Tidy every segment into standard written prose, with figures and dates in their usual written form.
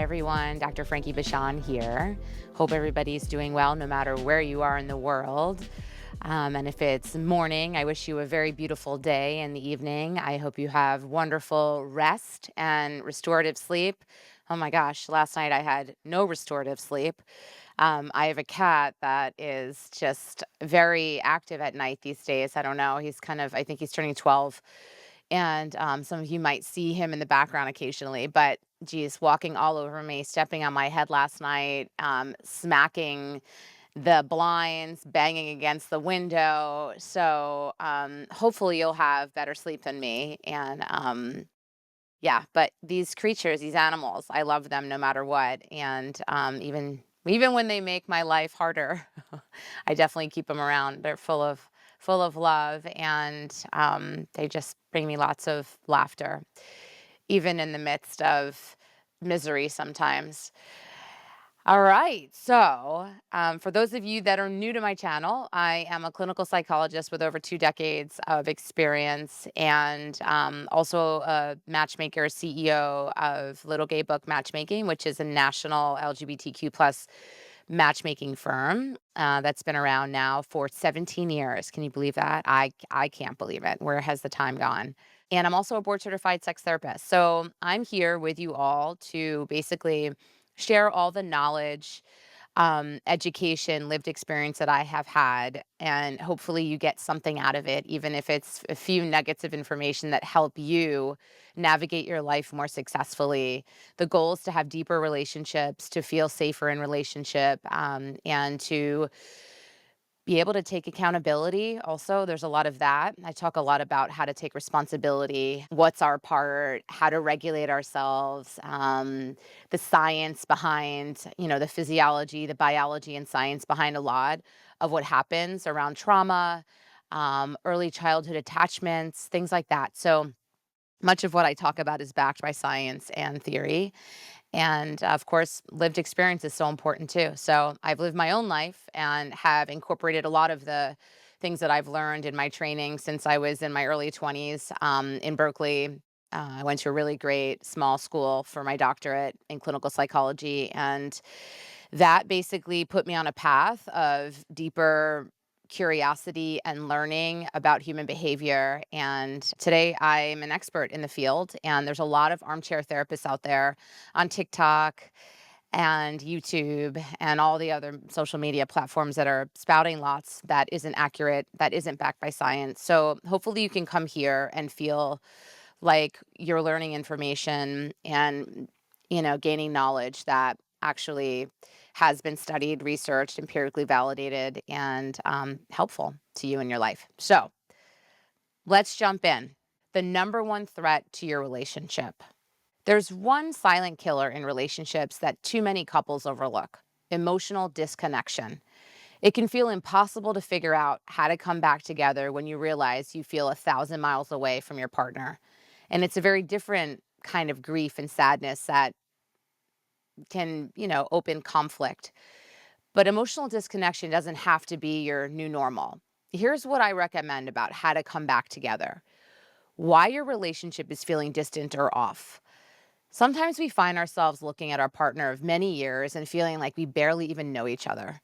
everyone. Dr. Frankie Bashan here. Hope everybody's doing well no matter where you are in the world. And if it's morning, I wish you a very beautiful day. In the evening, I hope you have wonderful rest and restorative sleep. Oh my gosh, last night I had no restorative sleep. I have a cat that is just very active at night these days. I don't know. I think he's turning 12. And some of you might see him in the background occasionally, but geez, walking all over me, stepping on my head last night, smacking the blinds, banging against the window. So hopefully you'll have better sleep than me. And yeah, but these creatures, these animals, I love them no matter what. And even when they make my life harder, I definitely keep them around. They're full of love, and they just bring me lots of laughter, even in the midst of misery sometimes. All right. So, for those of you that are new to my channel, I am a clinical psychologist with over 2 decades of experience, and also a matchmaker, CEO of Little Gay Book Matchmaking, which is a national LGBTQ plus matchmaking firm that's been around now for 17 years. Can you believe that? I can't believe it. Where has the time gone? And I'm also a board certified sex therapist. So I'm here with you all to basically share all the knowledge, education, lived experience that I have had. And hopefully you get something out of it, even if it's a few nuggets of information that help you navigate your life more successfully. The goal is to have deeper relationships, to feel safer in relationship, and to be able to take accountability. Also, there's a lot of that. I talk a lot about how to take responsibility, what's our part, how to regulate ourselves, the science behind, the physiology, the biology and science behind a lot of what happens around trauma, early childhood attachments, things like that. So much of what I talk about is backed by science and theory. And of course, lived experience is so important too. So I've lived my own life and have incorporated a lot of the things that I've learned in my training since I was in my early 20s in Berkeley. I went to a really great small school for my doctorate in clinical psychology. And that basically put me on a path of deeper curiosity and learning about human behavior. And today I'm an expert in the field. And there's a lot of armchair therapists out there on TikTok and YouTube and all the other social media platforms that are spouting lots that isn't accurate, that isn't backed by science. So hopefully you can come here and feel like you're learning information and, gaining knowledge that actually has been studied, researched, empirically validated, and helpful to you in your life. So let's jump in. The number one threat to your relationship. There's one silent killer in relationships that too many couples overlook: emotional disconnection. It can feel impossible to figure out how to come back together when you realize you feel 1,000 miles away from your partner. And it's a very different kind of grief and sadness that can, open conflict. But emotional disconnection doesn't have to be your new normal. Here's what I recommend about how to come back together: why your relationship is feeling distant or off. Sometimes we find ourselves looking at our partner of many years and feeling like we barely even know each other.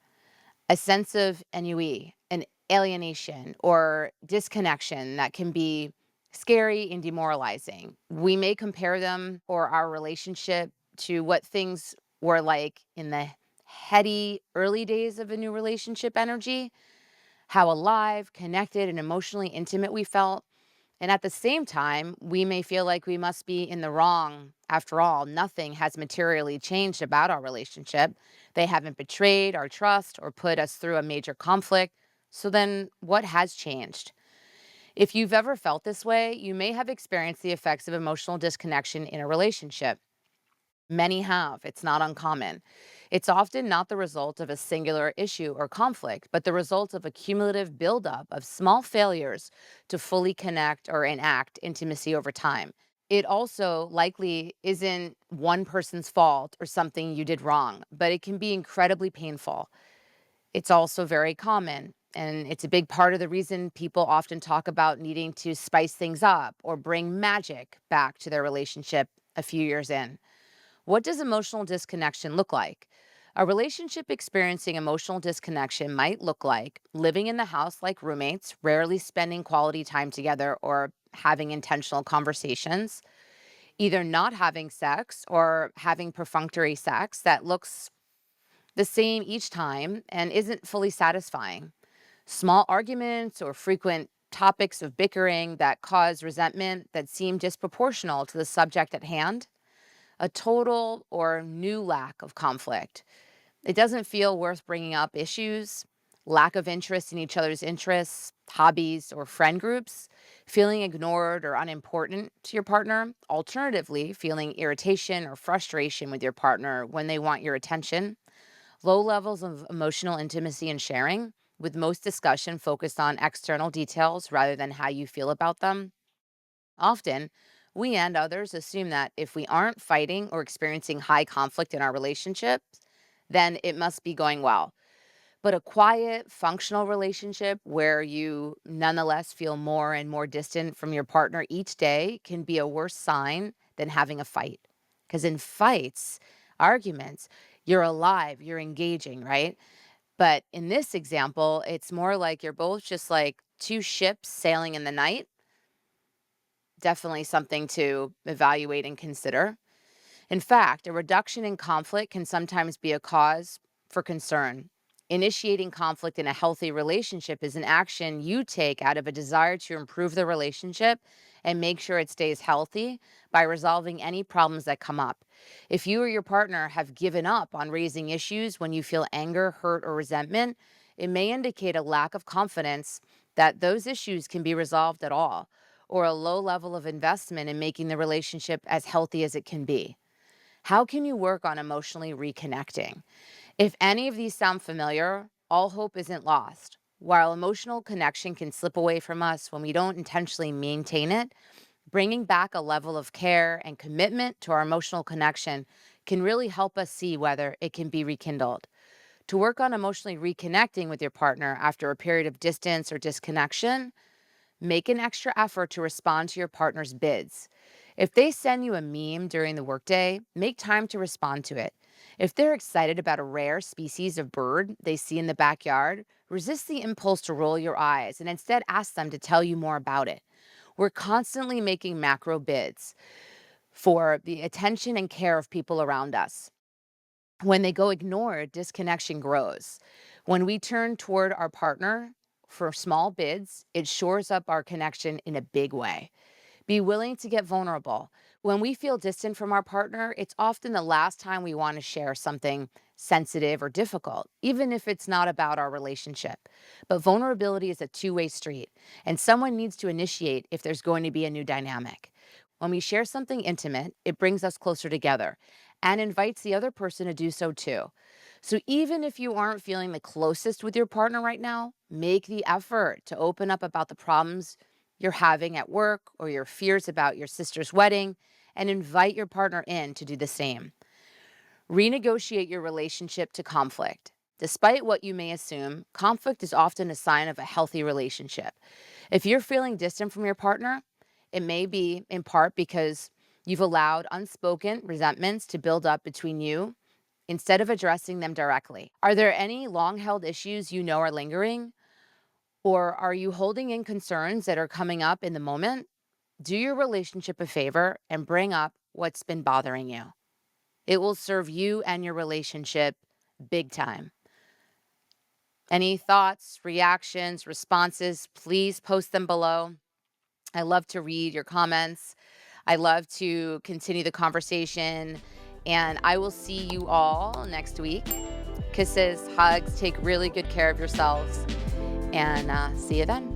A sense of ennui, an alienation, or disconnection that can be scary and demoralizing. We may compare them or our relationship to what things were like in the heady early days of a new relationship energy, how alive, connected, and emotionally intimate we felt. And at the same time, we may feel like we must be in the wrong. After all, nothing has materially changed about our relationship. They haven't betrayed our trust or put us through a major conflict. So then, what has changed? If you've ever felt this way, you may have experienced the effects of emotional disconnection in a relationship. Many have. It's not uncommon. It's often not the result of a singular issue or conflict, but the result of a cumulative buildup of small failures to fully connect or enact intimacy over time. It also likely isn't one person's fault or something you did wrong, but it can be incredibly painful. It's also very common, and it's a big part of the reason people often talk about needing to spice things up or bring magic back to their relationship a few years in. What does emotional disconnection look like? A relationship experiencing emotional disconnection might look like living in the house like roommates, rarely spending quality time together or having intentional conversations, either not having sex or having perfunctory sex that looks the same each time and isn't fully satisfying, small arguments or frequent topics of bickering that cause resentment that seem disproportional to the subject at hand, a total or new lack of conflict. It doesn't feel worth bringing up issues, lack of interest in each other's interests, hobbies, or friend groups, feeling ignored or unimportant to your partner, alternatively, feeling irritation or frustration with your partner when they want your attention, low levels of emotional intimacy and sharing, with most discussion focused on external details rather than how you feel about them. Often, we and others assume that if we aren't fighting or experiencing high conflict in our relationships, then it must be going well. But a quiet, functional relationship where you nonetheless feel more and more distant from your partner each day can be a worse sign than having a fight. Because in fights, arguments, you're alive, you're engaging, right? But in this example, it's more like you're both just like two ships sailing in the night. Definitely something to evaluate and consider. In fact, a reduction in conflict can sometimes be a cause for concern. Initiating conflict in a healthy relationship is an action you take out of a desire to improve the relationship and make sure it stays healthy by resolving any problems that come up. If you or your partner have given up on raising issues when you feel anger, hurt, or resentment, it may indicate a lack of confidence that those issues can be resolved at all, or a low level of investment in making the relationship as healthy as it can be. How can you work on emotionally reconnecting? If any of these sound familiar, all hope isn't lost. While emotional connection can slip away from us when we don't intentionally maintain it, bringing back a level of care and commitment to our emotional connection can really help us see whether it can be rekindled. To work on emotionally reconnecting with your partner after a period of distance or disconnection, make an extra effort to respond to your partner's bids. If they send you a meme during the workday, make time to respond to it. If they're excited about a rare species of bird they see in the backyard, resist the impulse to roll your eyes and instead ask them to tell you more about it. We're constantly making macro bids for the attention and care of people around us. When they go ignored, disconnection grows. When we turn toward our partner for small bids, it shores up our connection in a big way. Be willing to get vulnerable. When we feel distant from our partner, it's often the last time we want to share something sensitive or difficult, even if it's not about our relationship. But vulnerability is a two-way street, and someone needs to initiate if there's going to be a new dynamic. When we share something intimate, it brings us closer together and invites the other person to do so too. So even if you aren't feeling the closest with your partner right now, make the effort to open up about the problems you're having at work or your fears about your sister's wedding and invite your partner in to do the same. Renegotiate your relationship to conflict. Despite what you may assume, conflict is often a sign of a healthy relationship. If you're feeling distant from your partner, it may be in part because you've allowed unspoken resentments to build up between you instead of addressing them directly. Are there any long held issues you know are lingering? Or are you holding in concerns that are coming up in the moment? Do your relationship a favor and bring up what's been bothering you. It will serve you and your relationship big time. Any thoughts, reactions, responses, please post them below. I love to read your comments. I love to continue the conversation. And I will see you all next week. Kisses, hugs, take really good care of yourselves, and see you then.